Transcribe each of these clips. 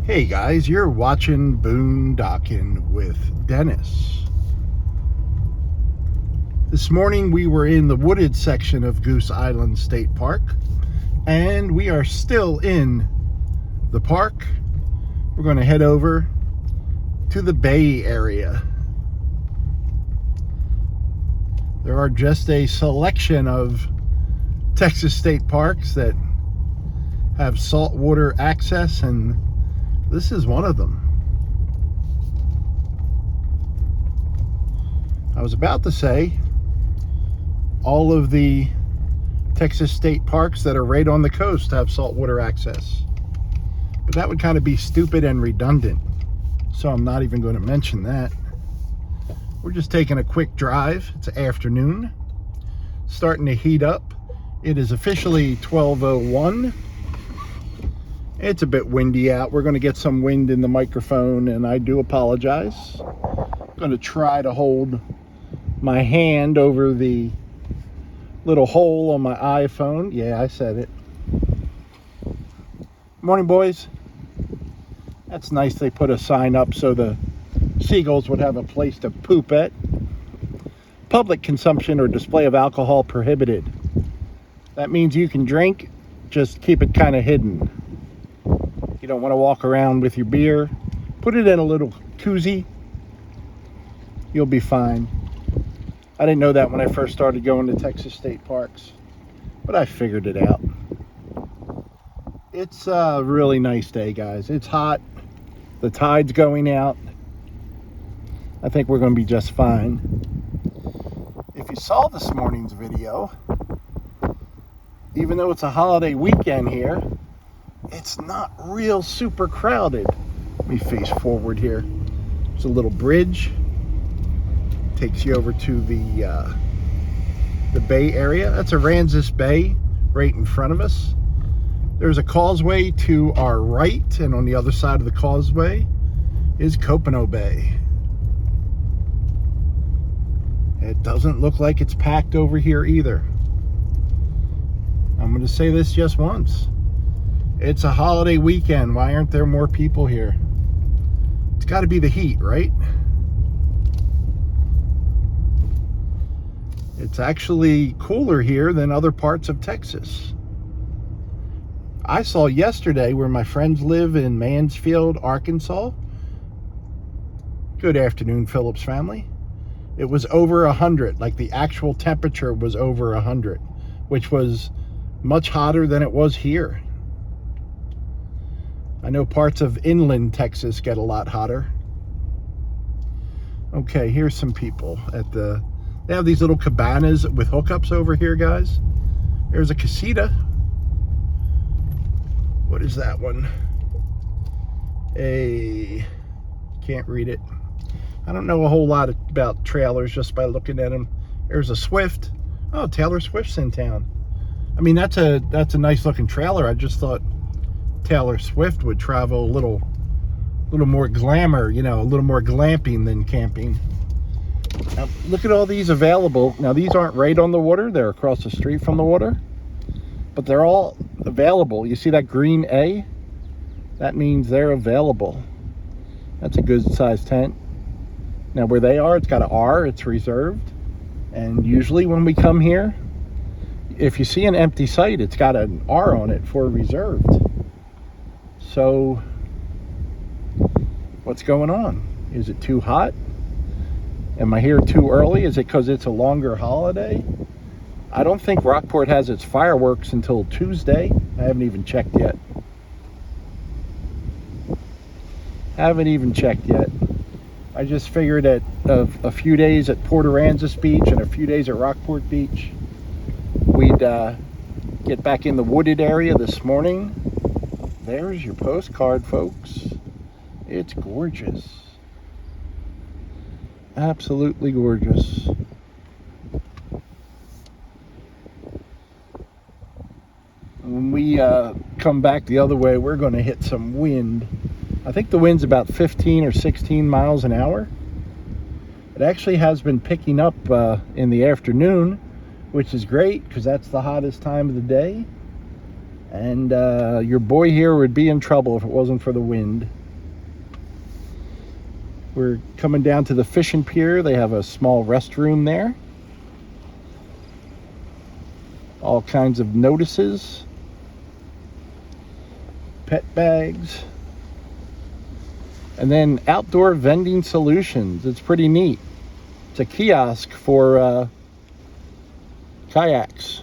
Hey guys, you're watching Boondocking with Dennis. This morning we were in the wooded section of Goose Island State Park, and we are still in the park. We're going to head over to the Bay area. There are just a selection of Texas state parks that have saltwater access, and this is one of them. I was about to say all of the Texas state parks that are right on the coast have saltwater access, but that would kind of be stupid and redundant, so I'm not even going to mention that. We're just taking a quick drive. It's afternoon, starting to heat up. It is officially 12:01. It's a bit windy out. We're going to get some wind in the microphone, and I do apologize. I'm going to try to hold my hand over the little hole on my iPhone. Yeah, I said it. Morning, boys. That's nice they put a sign up so the seagulls would have a place to poop at. Public consumption or display of alcohol prohibited. That means you can drink, just keep it kind of hidden. You don't want to walk around with your beer. Put it in a little koozie. You'll be fine. I didn't know that when I first started going to Texas state parks, but I figured it out. It's a really nice day, guys. It's hot. The tide's going out. I think we're going to be just fine. If you saw this morning's video, even though it's a holiday weekend here, it's not real super crowded. Let me face forward here. There's a little bridge. Takes you over to the Bay area. That's Aransas Bay right in front of us. There's a causeway to our right, and on the other side of the causeway is Copano Bay. It doesn't look like it's packed over here either. I'm going to say this just once. It's a holiday weekend. Why aren't there more people here? It's got to be the heat, right? It's actually cooler here than other parts of Texas. I saw yesterday where my friends live in Mansfield, Arkansas. Good afternoon, Phillips family. It was over 100, like the actual temperature was over 100, which was much hotter than it was here. I know parts of inland Texas get a lot hotter. Okay, here's some people at the... They have these little cabanas with hookups over here, guys. There's a casita. What is that one? Can't read it. I don't know a whole lot about trailers just by looking at them. There's a Swift. Oh, Taylor Swift's in town. I mean, that's a nice looking trailer. I just thought Taylor Swift would travel a little more glamour, you know, a little more glamping than camping. Now, look at all these available. Now, these aren't right on the water. They're across the street from the water. But they're all available. You see that green A? That means they're available. That's a good size tent. Now, where they are, it's got an R. It's reserved. And usually when we come here, if you see an empty site, it's got an R on it for reserved. So, what's going on? Is it too hot? Am I here too early? Is it because it's a longer holiday? I don't think Rockport has its fireworks until Tuesday. I haven't even checked yet. I just figured that a few days at Port Aransas Beach and a few days at Rockport Beach, we'd get back in the wooded area this morning. There's your postcard, folks. It's gorgeous. Absolutely gorgeous. When we come back the other way, we're going to hit some wind. I think the wind's about 15 or 16 miles an hour. It actually has been picking up in the afternoon, which is great because that's the hottest time of the day. And your boy here would be in trouble if it wasn't for the wind. We're coming down to the fishing pier. They have a small restroom there. All kinds of notices. Pet bags. And then outdoor vending solutions. It's pretty neat. It's a kiosk for kayaks.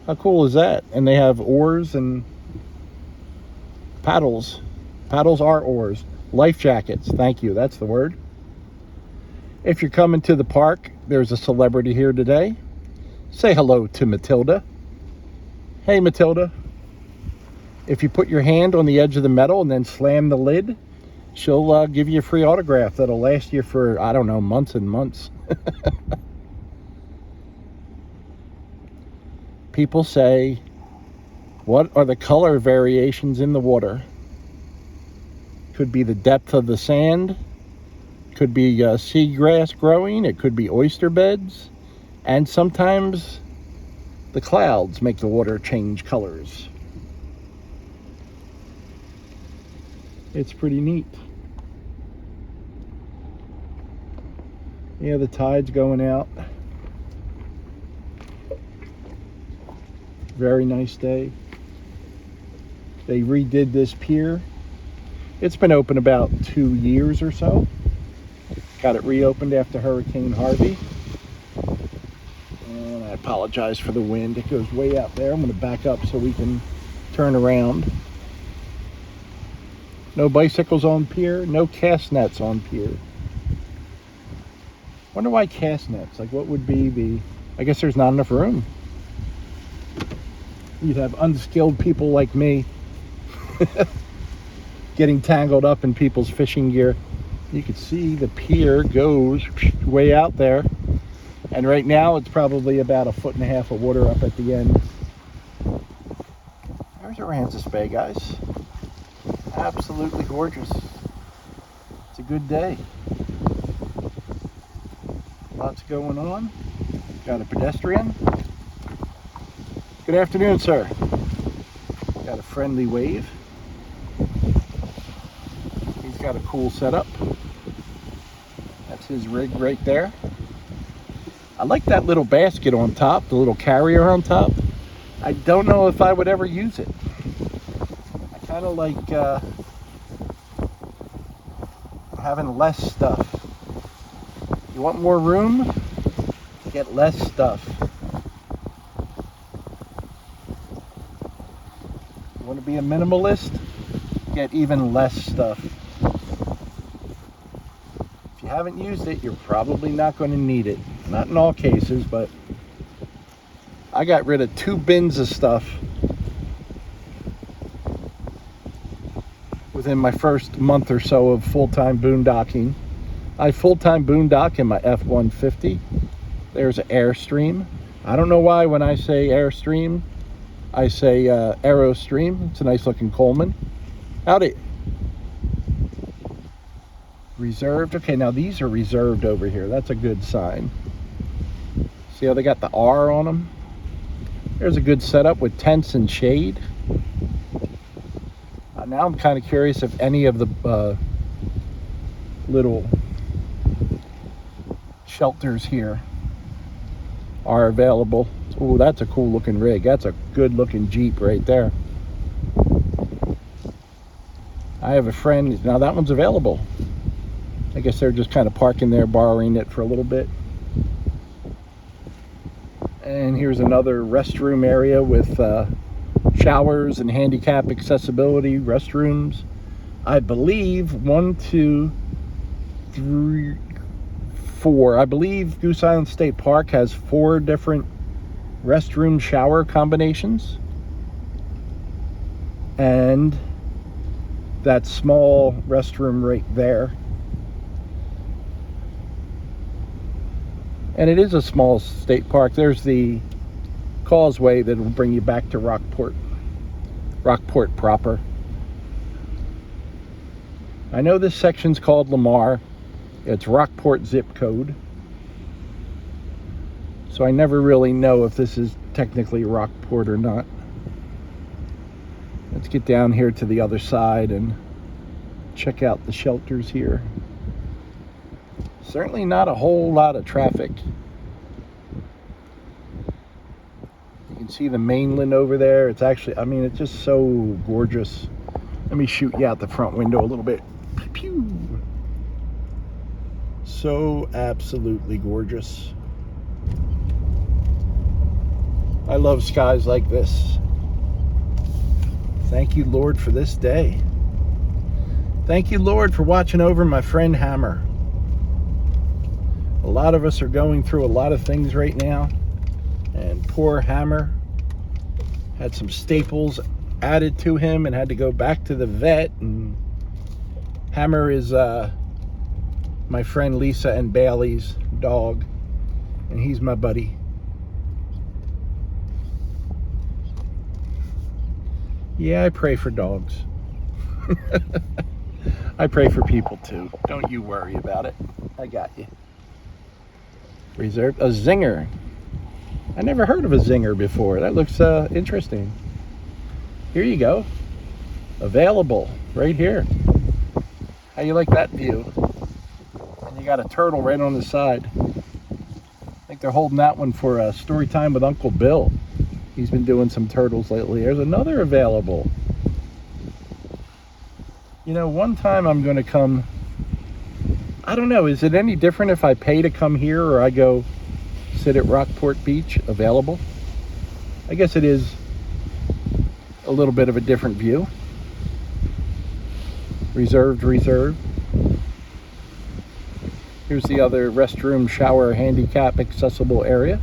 How cool is that? And they have oars and paddles. Paddles are oars. Life jackets. Thank you. That's the word. If you're coming to the park, there's a celebrity here today. Say hello to Matilda. Hey, Matilda. If you put your hand on the edge of the metal and then slam the lid, she'll give you a free autograph that'll last you for, I don't know, months and months. People say, what are the color variations in the water? Could be the depth of the sand. Could be seagrass growing. It could be oyster beds. And sometimes the clouds make the water change colors. It's pretty neat. Yeah, the tide's going out. Very nice day. They redid this pier. It's been open about 2 years or so. Got it reopened after Hurricane Harvey. And I apologize for the wind. It goes way out there. I'm going to back up so we can turn around. No bicycles on pier. No cast nets on pier. Wonder why cast nets? Like, what would be the... I guess there's not enough room. You'd have unskilled people like me getting tangled up in people's fishing gear. You can see the pier goes way out there. And right now it's probably about 1.5 feet of water up at the end. There's Aransas Bay, guys. Absolutely gorgeous. It's a good day. Lots going on. Got a pedestrian. Good afternoon, sir. Got a friendly wave. He's got a cool setup. That's his rig right there. I like that little basket on top, the little carrier on top. I don't know if I would ever use it. I kind of like having less stuff. You want more room? Get less stuff. You want to be a minimalist? Get even less stuff. If you haven't used it, you're probably not going to need it. Not in all cases, but I got rid of 2 bins of stuff within my first month or so of full-time boondocking. I full-time boondock in my F-150. There's an Airstream. I don't know why when I say Airstream, I say Aerostream. It's a nice looking Coleman. Howdy. Reserved. Okay, now these are reserved over here. That's a good sign. See how they got the R on them? There's a good setup with tents and shade. Now I'm kind of curious if any of the little shelters here are available. Oh, that's a cool looking rig. That's a good looking Jeep right there. I have a friend, now that one's available. I guess they're just kind of parking there, borrowing it for a little bit. And here's another restroom area with showers and handicap accessibility restrooms. I believe 1, 2, 3, 4. I believe Goose Island State Park has 4 different restroom shower combinations. And that small restroom right there. And it is a small state park. There's the causeway that will bring you back to Rockport. Rockport proper. I know this section's called Lamar. It's Rockport zip code. So I never really know if this is technically Rockport or not. Let's get down here to the other side and check out the shelters here. Certainly not a whole lot of traffic. You can see the mainland over there. It's actually, I mean, it's just so gorgeous. Let me shoot you out the front window a little bit. Pew! So absolutely gorgeous. I love skies like this. Thank you, Lord, for this day. Thank you, Lord, for watching over my friend Hammer. A lot of us are going through a lot of things right now, and poor Hammer had some staples added to him and had to go back to the vet. And Hammer is my friend Lisa and Bailey's dog, and he's my buddy. Yeah, I pray for dogs. I pray for people too. Don't you worry about it. I got you. Reserved. A zinger. I never heard of a zinger before. That looks interesting. Here you go. Available right here. How you like that view? And you got a turtle right on the side. I think they're holding that one for story time with Uncle Bill. He's been doing some turtles lately. There's another available. You know, one time I'm going to come. I don't know. Is it any different if I pay to come here or I go sit at Rockport Beach? Available. I guess it is a little bit of a different view. Reserved. Here's the other restroom, shower, handicap accessible area.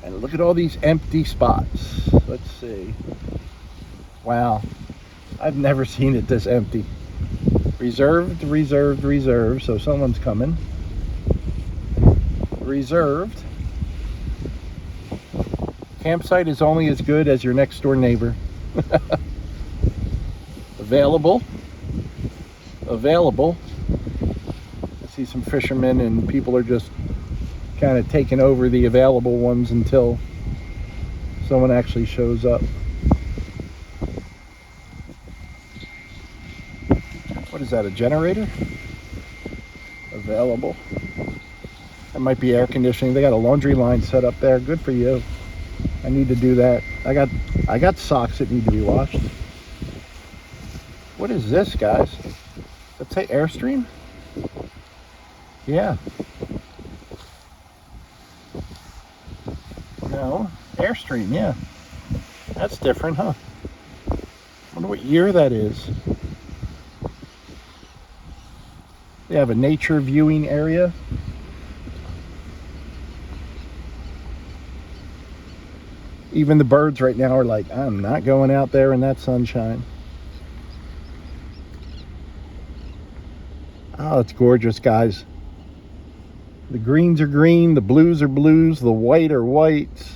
And look at all these empty spots. Let's see. Wow. I've never seen it this empty. Reserved. So someone's coming. Reserved. Campsite is only as good as your next door neighbor. Available. I see some fishermen and people are just kind of taking over the available ones until someone actually shows up. What is that, a generator? Available. That might be air conditioning. They got a laundry line set up there. Good for you. I need to do that. I got socks that need to be washed. What is this, guys? Let's say Airstream? Yeah. No, Airstream, yeah. That's different, huh? Wonder what year that is. They have a nature viewing area. Even the birds right now are like, I'm not going out there in that sunshine. Oh, it's gorgeous, guys. The greens are green, the blues are blues, the white are whites.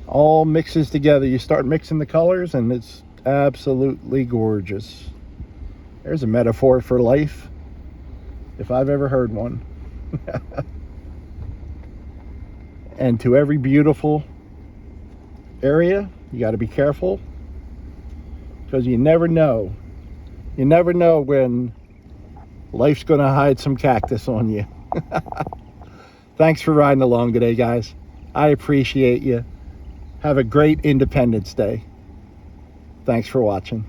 All mixes together. You start mixing the colors and it's absolutely gorgeous. There's a metaphor for life, if I've ever heard one. And to every beautiful area, you got to be careful, because you never know. You never know when life's going to hide some cactus on you. Thanks for riding along today, guys. I appreciate you. Have a great Independence Day. Thanks for watching.